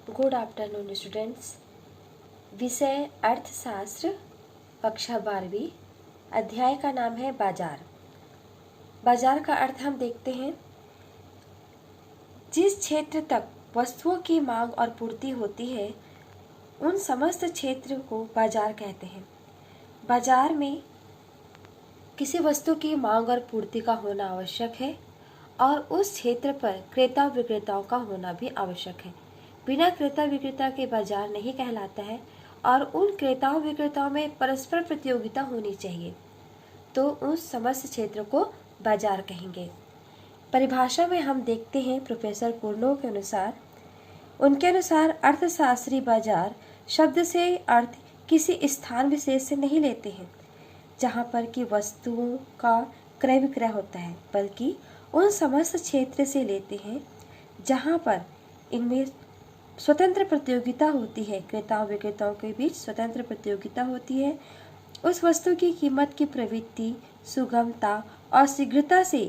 Good afternoon students. विषय अर्थशास्त्र, कक्षा 12वीं। अध्याय का नाम है बाजार। बाजार का अर्थ हम देखते हैं, जिस क्षेत्र तक वस्तुओं की मांग और पूर्ति होती है उन समस्त क्षेत्र को बाजार कहते हैं। बाजार में किसी वस्तु की मांग और पूर्ति का होना आवश्यक है और उस क्षेत्र पर क्रेता विक्रेताओं का होना भी आवश्यक है। बिना क्रेता विक्रेता के बाजार नहीं कहलाता है और उन क्रेताओं विक्रेताओं में परस्पर प्रतियोगिता होनी चाहिए, तो उस समस्त क्षेत्र को बाजार कहेंगे। परिभाषा में हम देखते हैं प्रोफेसर कुर्नो के अनुसार, उनके अनुसार अर्थशास्त्री बाजार शब्द से अर्थ किसी स्थान विशेष से नहीं लेते हैं जहाँ पर कि वस्तुओं का क्रय विक्रय होता है, बल्कि उन समस्त क्षेत्र से लेते हैं जहाँ पर इनमें स्वतंत्र प्रतियोगिता होती है, क्रेताओं विक्रेताओं के बीच स्वतंत्र प्रतियोगिता होती है। उस वस्तु की कीमत की प्रवृत्ति, सुगमता और शीघ्रता से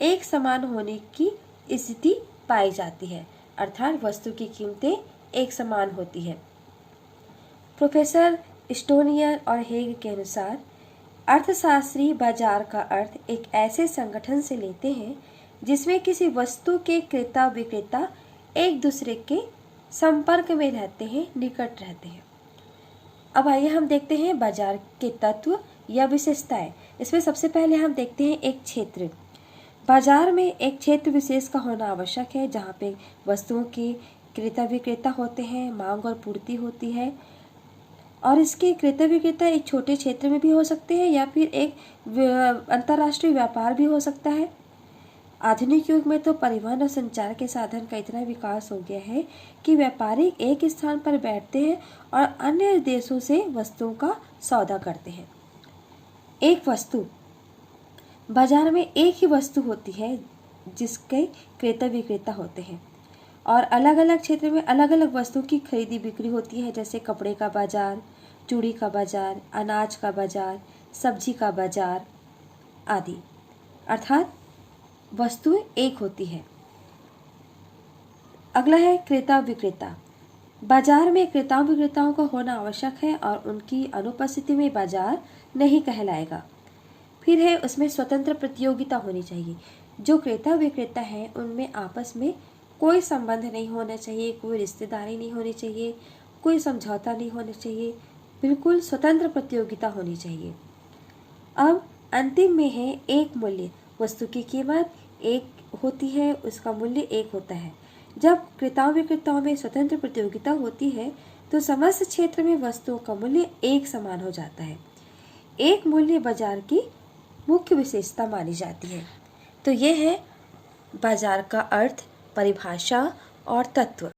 एक समान होने की स्थिति पाई जाती है, अर्थात वस्तु की कीमतें एक समान होती है। प्रोफेसर स्टोनियर और हेग के अनुसार अर्थशास्त्री बाजार का अर्थ एक ऐसे संगठन से लेते हैं जिसमें किसी वस्तु के क्रेता विक्रेता एक दूसरे के संपर्क में रहते हैं, निकट रहते हैं। अब आइए हम देखते हैं बाजार के तत्व या विशेषताएं। इसमें सबसे पहले हम देखते हैं एक क्षेत्र। बाजार में एक क्षेत्र विशेष का होना आवश्यक है जहाँ पे वस्तुओं के क्रेता विक्रेता होते हैं, मांग और पूर्ति होती है। और इसके क्रेता विक्रेता एक छोटे क्षेत्र में भी हो सकते हैं या फिर एक अंतर्राष्ट्रीय व्यापार भी हो सकता है। आधुनिक युग में तो परिवहन और संचार के साधन का इतना विकास हो गया है कि व्यापारी एक स्थान पर बैठते हैं और अन्य देशों से वस्तुओं का सौदा करते हैं। एक वस्तु बाजार में एक ही वस्तु होती है जिसके क्रेता विक्रेता होते हैं और अलग अलग क्षेत्र में अलग अलग वस्तुओं की खरीदी बिक्री होती है, जैसे कपड़े का बाजार, चूड़ी का बाजार, अनाज का बाजार, सब्जी का बाजार आदि। अर्थात वस्तुएं एक होती है। अगला है क्रेता विक्रेता। बाजार में क्रेताओं विक्रेताओं का होना आवश्यक है और उनकी अनुपस्थिति में बाजार नहीं कहलाएगा। फिर है उसमें स्वतंत्र प्रतियोगिता होनी चाहिए। जो क्रेता विक्रेता हैं उनमें आपस में कोई संबंध नहीं होना चाहिए, कोई रिश्तेदारी नहीं होनी चाहिए, कोई समझौता नहीं होना चाहिए, बिल्कुल स्वतंत्र प्रतियोगिता होनी चाहिए। अब अंतिम में है एक मूल्य। वस्तु की कीमत एक होती है, उसका मूल्य एक होता है। जब क्रेताओं विक्रेताओं में स्वतंत्र प्रतियोगिता होती है तो समस्त क्षेत्र में वस्तुओं का मूल्य एक समान हो जाता है। एक मूल्य बाजार की मुख्य विशेषता मानी जाती है। तो ये है बाजार का अर्थ, परिभाषा और तत्व।